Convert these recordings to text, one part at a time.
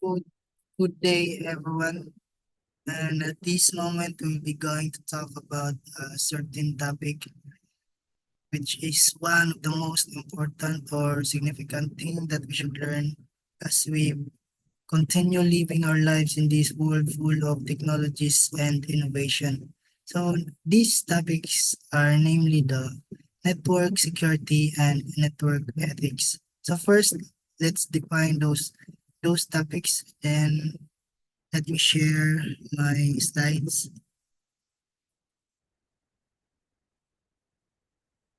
Good, good day, everyone. And at this moment, we'll be going to talk about a certain topic, which is one of the most important or significant thing that we should learn as we continue living our lives in this world full of technologies and innovation. So these topics are namely the network security and network ethics. So first, let's define those topics, and let me share my slides.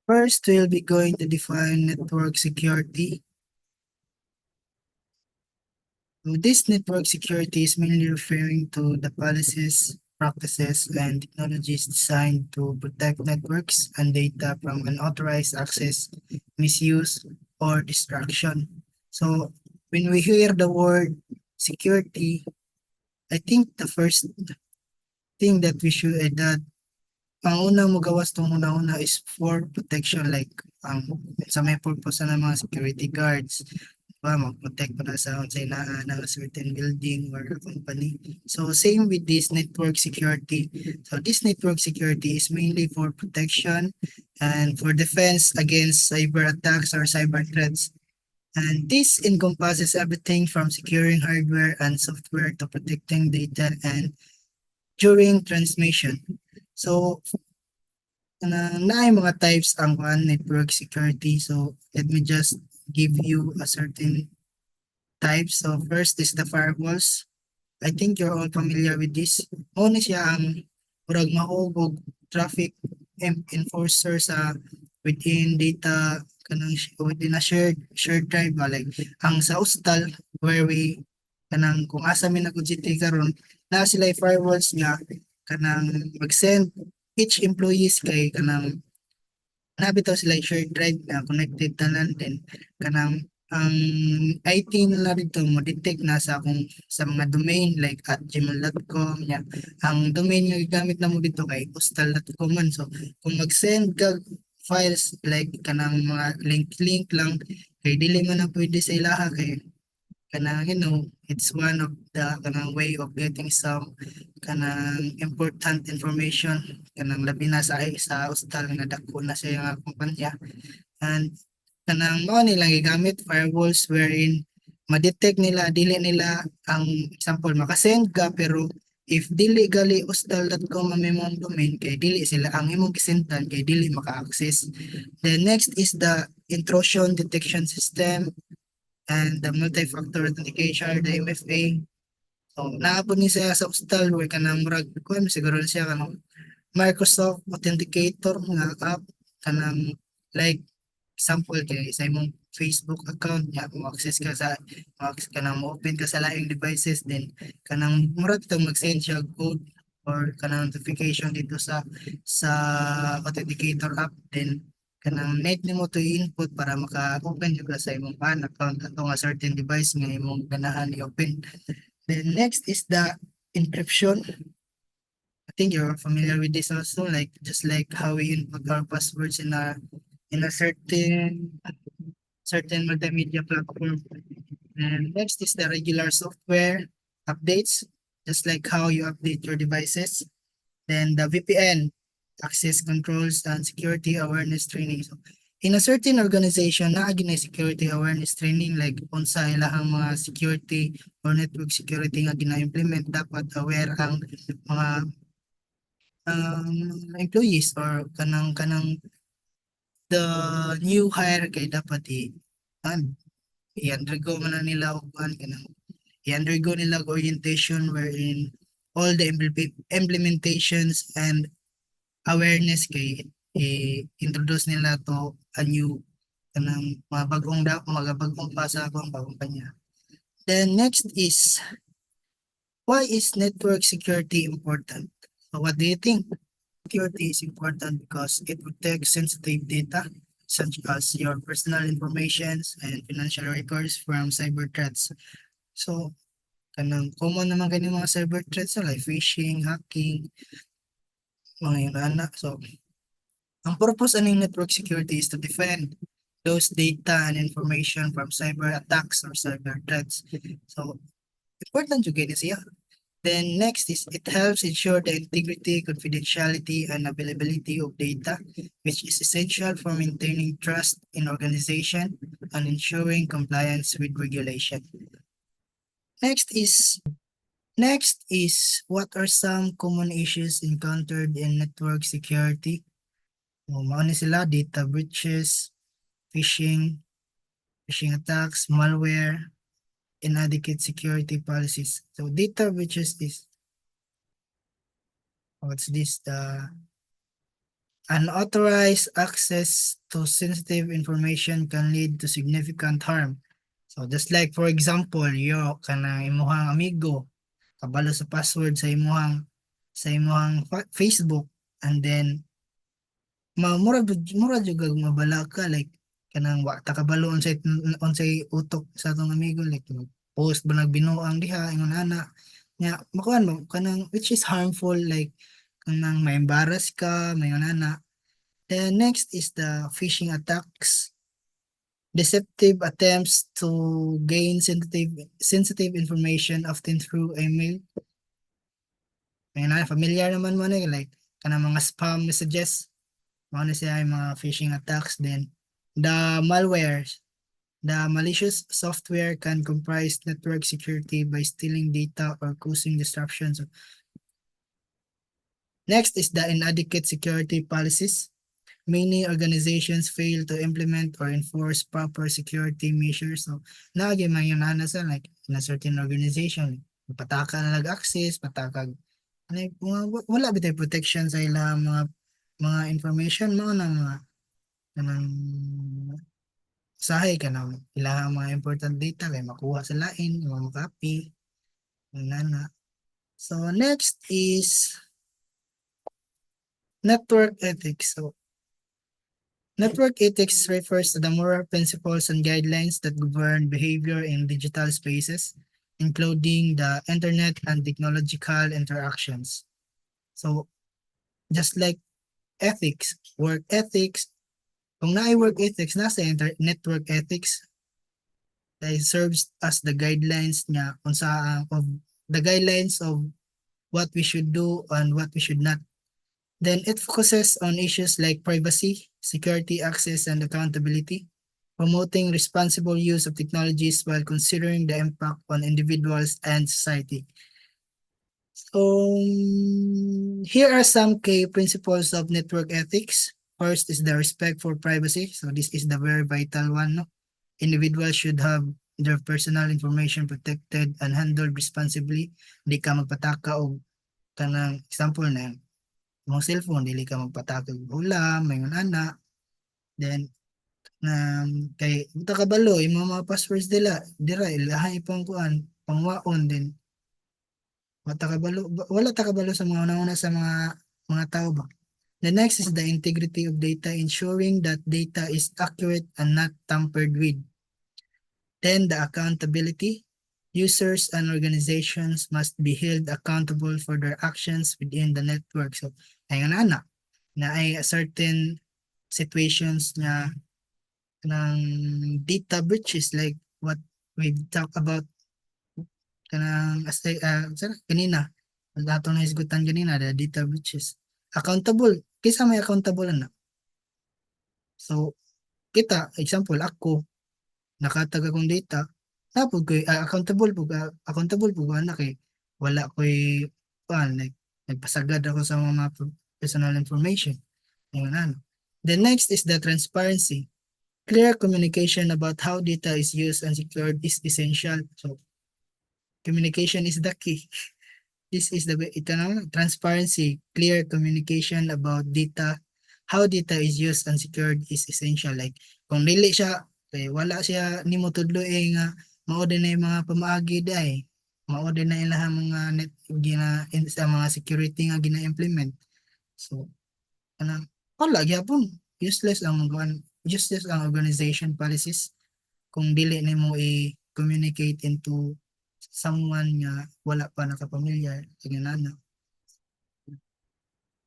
First, we'll be going to define network security. So this network security is mainly referring to the policies, practices, and technologies designed to protect networks and data from unauthorized access, misuse, or destruction. So when we hear the word security, I think the first thing that we should that ang unang magawas tong una-una is for protection, like sa may purpose na ng mga security guards, mag-protect para sa unsay naa ng certain building or company. So same with this network security. So this network security is mainly for protection and for defense against cyber attacks or cyber threats. And this encompasses everything from securing hardware and software to protecting data and during transmission. So naay mga types ang network security. So let me just give you a certain type. So first is the firewalls. I think you're all familiar with this. Una siya ang murag mahugog traffic enforcer sa within data kanang within a shared drive ba, like ang sa hostel where we kanang kung asa mi nag-GT karon na sila firewalls nga kanang mag-send each employees kay kanang nabitaw sila shared drive na connected tanan, then kanang ang IT nila dito mo detect na sa akong sa mga domain like at gmail.com nya ang domain nga gigamit na mo dito kay postal.com man. So kung mag-send ka files like kanang mga link lang kay dili man na pwede sa ilaha kay kanang it's one of the kanang way of getting some kanang important information kanang labi na sa hostal nga dako na sa nga kumpanya. And kanang mao nilang gigamit firewalls wherein ma-detect nila dili nila ang example makasend ka pero if dili gali hostal.com ang imong domain kay dili sila ang imong gisendan kay dili maka-access. Then next is the intrusion detection system and the multi-factor authentication, the MFA. So, naapod ni siya sa hostel where kanang murag kuan siguro na siya kanang Microsoft Authenticator nga app kanang like example kay sa imong Facebook account niya kung access ka sa kanang open ka sa laing devices then kanang murag itong mag-send siya code or kanang notification dito sa authenticator app, then kanang need nimo to input para maka-open jud ka sa imong PAN account ato nga certain device nga imong ganahan i-open. Then next is the encryption. I think you're familiar with this also, like just like how we input our passwords in a certain multimedia platform. And next is the regular software updates, just like how you update your devices. Then the VPN, access controls and security awareness training. So, in a certain organization, naagi na security awareness training like unsa ilahang mga security or network security nga gina-implement, dapat aware ang mga employees or kanang the new hire kay dapat i-undergo man na nila og kanang i-undergo nila orientation wherein all the implementations and awareness kay i-introduce nila to a new kanang mga bagong pasa akong kumpanya. Then next is, why is network security important? So what do you think? Security is important because it protects sensitive data such as your personal information and financial records from cyber threats. So, kanang common naman kani mga cyber threats like phishing, hacking, mga yun ana. So, ang purpose aning network security is to defend those data and information from cyber attacks or cyber threats. So, important jud gid siya. Then next is it helps ensure the integrity, confidentiality, and availability of data, which is essential for maintaining trust in organization and ensuring compliance with regulation. Next is what are some common issues encountered in network security? Mao ni sila data breaches, phishing, phishing attacks, malware, inadequate security policies. So data breaches is what's this? The unauthorized access to sensitive information can lead to significant harm. So just like for example, yo kanang imuhang amigo kabalo sa password sa imuhang Facebook, and then mura jud kag mabala ka like kanang wa ta kabalo unsay utok sa atong amigo like post ba nagbinuang diha ingon ana nya makuan mo kanang which is harmful like kanang ma-embarrass ka mayon ana. Then next is the phishing attacks, deceptive attempts to gain sensitive information often through email. Mayon ana familiar naman mo na like kanang mga spam messages. Mao na siya yung mga phishing attacks. Then the malwares. The malicious software can compromise network security by stealing data or causing disruptions. Next is the inadequate security policies. Many organizations fail to implement or enforce proper security measures. So, naagi man yun sa like in a certain organization, pataka na nag-access, patakag ano wala bitay protection sa ilang mga information mo na mga kanang usahay ka na ilang mga important data kay makuha sa lain, mga copy, nana. So next is network ethics. So network ethics refers to the moral principles and guidelines that govern behavior in digital spaces, including the internet and technological interactions. So just like ethics, work ethics, kung naay work ethics, nasa network ethics, that serves as the guidelines niya kung sa of the guidelines of what we should do and what we should not. Then it focuses on issues like privacy, security access, and accountability, promoting responsible use of technologies while considering the impact on individuals and society. So here are some key principles of network ethics. First is the respect for privacy. So this is the very vital one. No? Individuals should have their personal information protected and handled responsibly. Di ka magpataka og kanang example na mong cellphone, dili ka magpataka og hula, may ana. Then kay buta kabalo yung mga passwords dira ilahay pang kuan pangwaon din wala ta kabalo sa mga una sa mga tao ba. The next is the integrity of data, ensuring that data is accurate and not tampered with. Then the accountability. Users and organizations must be held accountable for their actions within the network. So, ayun na ay certain situations na ng data breaches like what we talked about kanang kanina dato na isgutan kanina the data breaches accountable kisa may accountable na so kita example ako nakatag akong data napod ko accountable po na kay wala ko'y like nagpasagad ako sa mga personal information ayun ano. The next is the transparency. Clear communication about how data is used and secured is essential. So communication is the key. This is the ito na transparency, clear communication about data, how data is used and secured is essential. Like kung dili siya wala siya nimo tudloy nga mao din na yung mga pamaagi day, mao din na ilang mga net sa mga security nga gina-implement. So kanang wala gyapon useless ang organization policies kung dili nimo i-communicate into someone nga wala pa nakapamilyar na.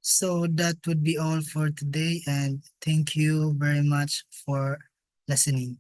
So that would be all for today and thank you very much for listening.